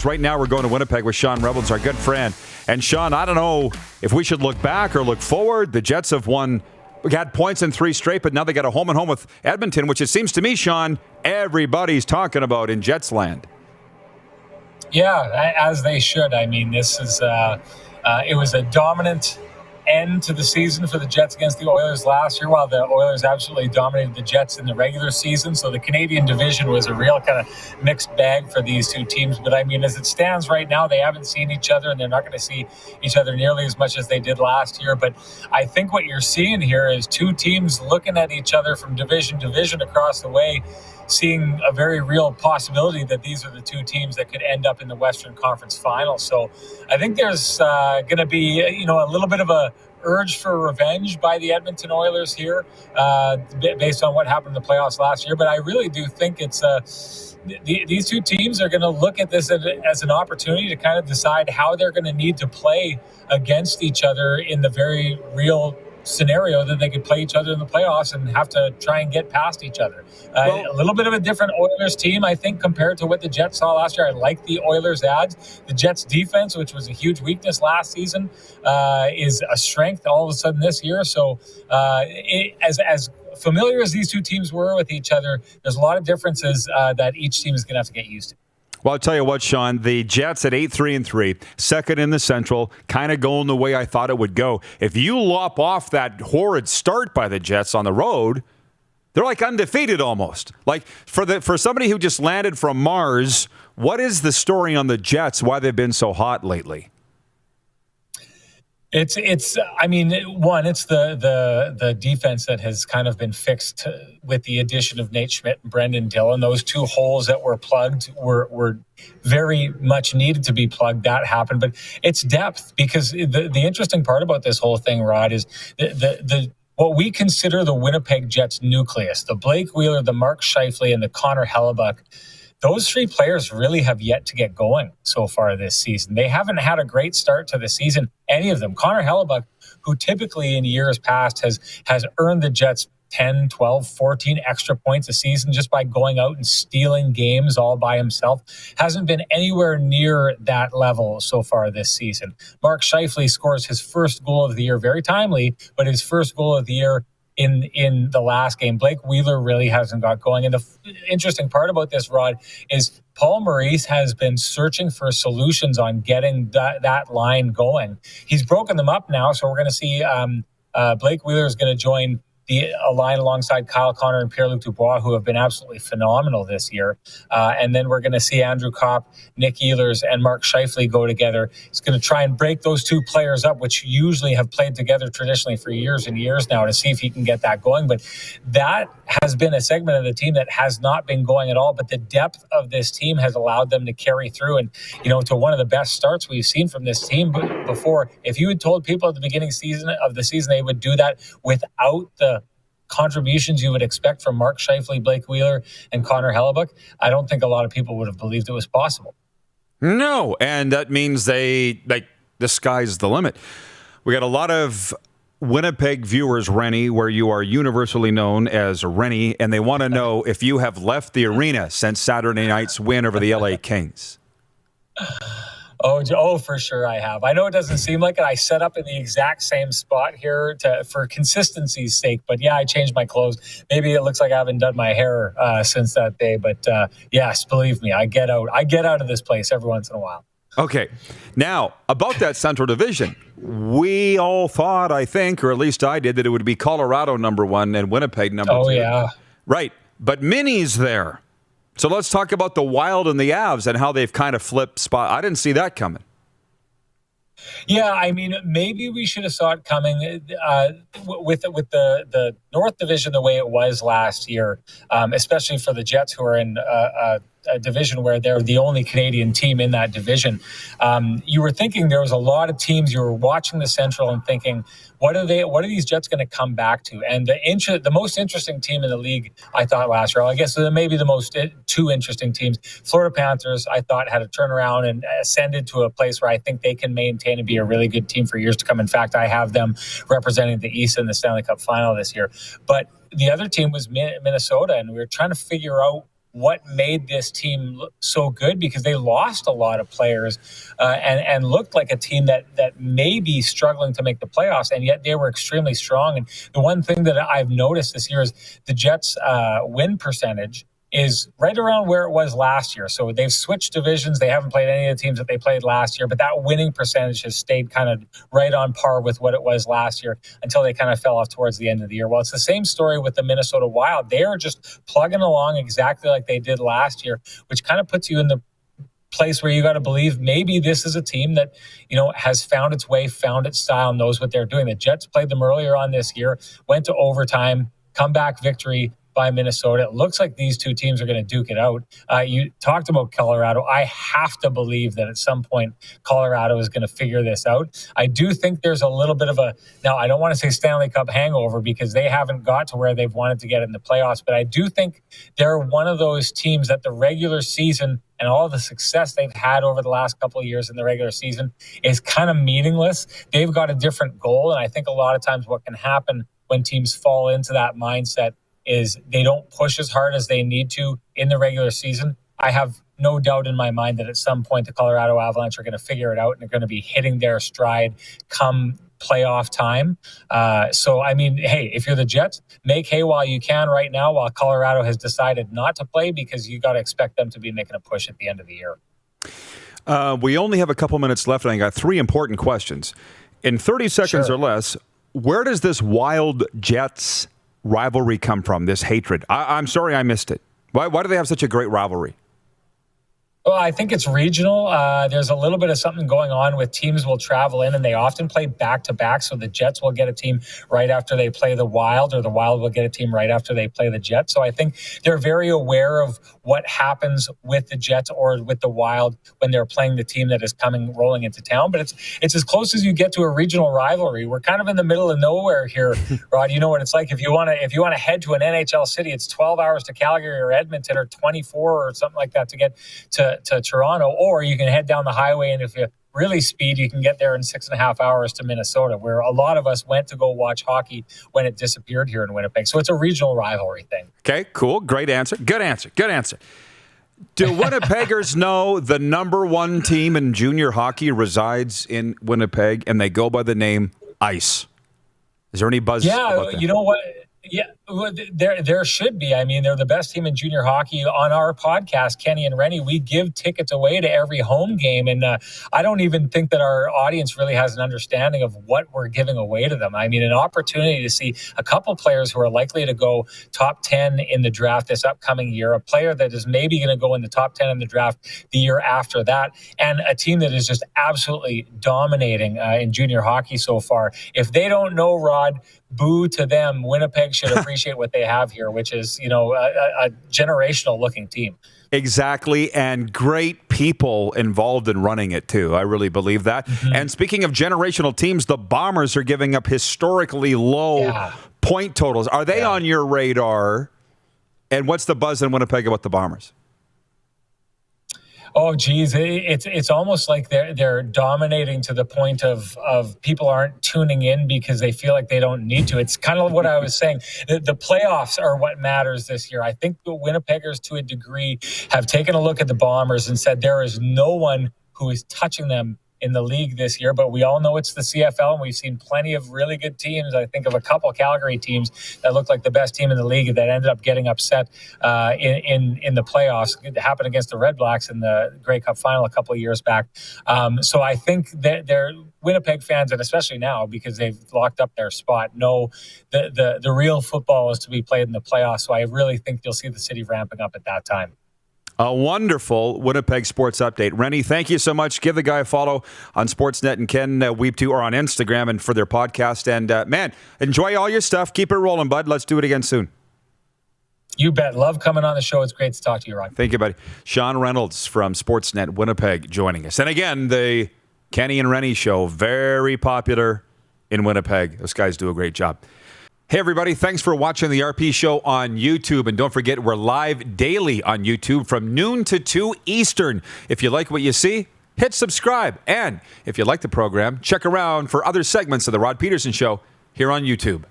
Right now, we're going to Winnipeg with Sean Reynolds, our good friend. And Sean, I don't know if we should look back or look forward. The Jets have had points in 3 straight, but now they got a home and home with Edmonton, which it seems to me, Sean, everybody's talking about in Jets land. Yeah, as they should. I mean, this is it was a dominant end to the season for the Jets against the Oilers last year, while the Oilers absolutely dominated the Jets in the regular season. So the Canadian division was a real kind of mixed bag for these two teams. But I mean, as it stands right now, they haven't seen each other, and they're not going to see each other nearly as much as they did last year. But I think what you're seeing here is two teams looking at each other from division to division across the way, seeing a very real possibility that these are the two teams that could end up in the Western Conference Finals. So I think there's going to be, a little bit of a urge for revenge by the Edmonton Oilers here, based on what happened in the playoffs last year. But I really do think it's these two teams are going to look at this as an opportunity to kind of decide how they're going to need to play against each other in the very real scenario that they could play each other in the playoffs and have to try and get past each other. A little bit of a different Oilers team, I think, compared to what the Jets saw last year. I like the Oilers' ads. The Jets' defense, which was a huge weakness last season, is a strength all of a sudden this year. So as familiar as these two teams were with each other, there's a lot of differences that each team is going to have to get used to. Well, I'll tell you what, Sean, the Jets at 8-3-3, second in the Central, kind of going the way I thought it would go. If you lop off that horrid start by the Jets on the road, they're like undefeated almost. Like for somebody who just landed from Mars, what is the story on the Jets, why they've been so hot lately? It's the defense that has kind of been fixed with the addition of Nate Schmidt and Brendan Dillon. Those two holes that were plugged were very much needed to be plugged. That happened, but it's depth, because the interesting part about this whole thing, Rod, is the what we consider the Winnipeg Jets nucleus: the Blake Wheeler, the Mark Schiefele, and the Connor Hellebuyck. Those three players really have yet to get going so far this season. They haven't had a great start to the season, any of them. Connor Hellebuyck, who typically in years past has earned the Jets 10, 12, 14 extra points a season just by going out and stealing games all by himself, hasn't been anywhere near that level so far this season. Mark Schiefele scores his first goal of the year, very timely, but his first goal of the year in the last game. Blake Wheeler really hasn't got going. And the interesting part about this, Rod, is Paul Maurice has been searching for solutions on getting that line going. He's broken them up now, so we're going to see Blake Wheeler is going to join a line alongside Kyle Connor and Pierre-Luc Dubois, who have been absolutely phenomenal this year. And then we're going to see Andrew Kopp, Nick Ehlers, and Mark Schiefele go together. He's going to try and break those two players up, which usually have played together traditionally for years and years now, to see if he can get that going. But that has been a segment of the team that has not been going at all. But the depth of this team has allowed them to carry through, and to one of the best starts we've seen from this team before. If you had told people at the beginning of the season they would do that without the contributions you would expect from Mark Schiefele, Blake Wheeler, and Connor Hellebuyck, I don't think a lot of people would have believed it was possible. No, and that means the sky's the limit. We got a lot of Winnipeg viewers, Rennie, where you are universally known as Rennie, and they want to know if you have left the arena since Saturday night's win over the LA Kings. Oh, for sure I have. I know it doesn't seem like it. I set up in the exact same spot here for consistency's sake. But yeah, I changed my clothes. Maybe it looks like I haven't done my hair since that day. But yes, believe me, I get out of this place every once in a while. Okay. Now, about that Central Division, we all thought, I think, or at least I did, that it would be Colorado number 1 and Winnipeg number 2. Oh, yeah. Right. But Minnie's there. So let's talk about the Wild and the Avs and how they've kind of flipped spot. I didn't see that coming. Yeah, I mean, maybe we should have saw it coming with the North Division the way it was last year, especially for the Jets, who are in a division where they're the only Canadian team in that division. You were thinking there was a lot of teams. You were watching the Central and thinking, what are these Jets going to come back to? And the most interesting team in the league, I thought last year, I guess maybe the most two interesting teams, Florida Panthers, I thought had a turnaround and ascended to a place where I think they can maintain and be a really good team for years to come. In fact, I have them representing the East in the Stanley Cup final this year. But the other team was Minnesota, and we were trying to figure out what made this team look so good, because they lost a lot of players and looked like a team that may be struggling to make the playoffs, and yet they were extremely strong. And the one thing that I've noticed this year is the Jets' win percentage is right around where it was last year. So they've switched divisions. They haven't played any of the teams that they played last year, but that winning percentage has stayed kind of right on par with what it was last year until they kind of fell off towards the end of the year. Well, it's the same story with the Minnesota Wild. They are just plugging along exactly like they did last year, which kind of puts you in the place where you got to believe maybe this is a team that, has found its way, found its style, knows what they're doing. The Jets played them earlier on this year, went to overtime, comeback victory by Minnesota. It looks like these two teams are going to duke it out. You talked about Colorado. I have to believe that at some point Colorado is going to figure this out. I do think there's a little bit of now I don't want to say Stanley Cup hangover because they haven't got to where they've wanted to get in the playoffs, but I do think they're one of those teams that the regular season and all the success they've had over the last couple of years in the regular season is kind of meaningless. They've got a different goal, and I think a lot of times what can happen when teams fall into that mindset is they don't push as hard as they need to in the regular season. I have no doubt in my mind that at some point the Colorado Avalanche are going to figure it out and they're going to be hitting their stride come playoff time. So, I mean, hey, if you're the Jets, make hay while you can right now while Colorado has decided not to play, because you got to expect them to be making a push at the end of the year. We only have a couple minutes left, and I got three important questions. In 30 seconds or less, where does this Wild Jets rivalry come from, this hatred? I'm sorry I missed it. Why do they have such a great rivalry? Well, I think it's regional. There's a little bit of something going on with teams will travel in, and they often play back-to-back. So the Jets will get a team right after they play the Wild, or the Wild will get a team right after they play the Jets. So I think they're very aware of what happens with the Jets or with the Wild when they're playing the team that is rolling into town. But it's as close as you get to a regional rivalry. We're kind of in the middle of nowhere here, Rod. You know what it's like. If you want to head to an NHL city, it's 12 hours to Calgary or Edmonton, or 24 or something like that to get to Toronto, or you can head down the highway, and if you really speed, you can get there in 6.5 hours to Minnesota, where a lot of us went to go watch hockey when it disappeared here in Winnipeg. So it's a regional rivalry thing. Okay, cool. Great answer. Good answer. Do Winnipeggers know the number one team in junior hockey resides in Winnipeg, and they go by the name Ice? Is there any buzz about that? You know what? Yeah, there should be. I mean, they're the best team in junior hockey. On our podcast, Kenny and Rennie, we give tickets away to every home game. And I don't even think that our audience really has an understanding of what we're giving away to them. I mean, an opportunity to see a couple players who are likely to go top 10 in the draft this upcoming year, a player that is maybe going to go in the top 10 in the draft the year after that, and a team that is just absolutely dominating in junior hockey so far. If they don't know, Rod, boo to them. Winnipeg should appreciate what they have here, which is, a generational looking team. Exactly, and great people involved in running it too. I really believe that. Mm-hmm. And speaking of generational teams, the Bombers are giving up historically low point totals. Are they on your radar? And what's the buzz in Winnipeg about the Bombers? Oh, geez, it's almost like they're dominating to the point of people aren't tuning in because they feel like they don't need to. It's kind of what I was saying. The playoffs are what matters this year. I think the Winnipeggers, to a degree, have taken a look at the Bombers and said there is no one who is touching them in the league this year, but we all know it's the CFL, and we've seen plenty of really good teams. I think of a couple Calgary teams that looked like the best team in the league that ended up getting upset in the playoffs. It happened against the Red Blacks in the Grey Cup final a couple of years back. So I think that they're Winnipeg fans, and especially now because they've locked up their spot, know the real football is to be played in the playoffs. So I really think you'll see the city ramping up at that time. A wonderful Winnipeg sports update. Rennie, thank you so much. Give the guy a follow on Sportsnet and Ken Weep2 or on Instagram and for their podcast. And, man, enjoy all your stuff. Keep it rolling, bud. Let's do it again soon. You bet. Love coming on the show. It's great to talk to you, Ryan. Thank you, buddy. Sean Reynolds from Sportsnet Winnipeg joining us. And, again, the Kenny and Rennie show, very popular in Winnipeg. Those guys do a great job. Hey, everybody. Thanks for watching the RP Show on YouTube. And don't forget, we're live daily on YouTube from noon to 2 Eastern. If you like what you see, hit subscribe. And if you like the program, check around for other segments of the Rod Pedersen Show here on YouTube.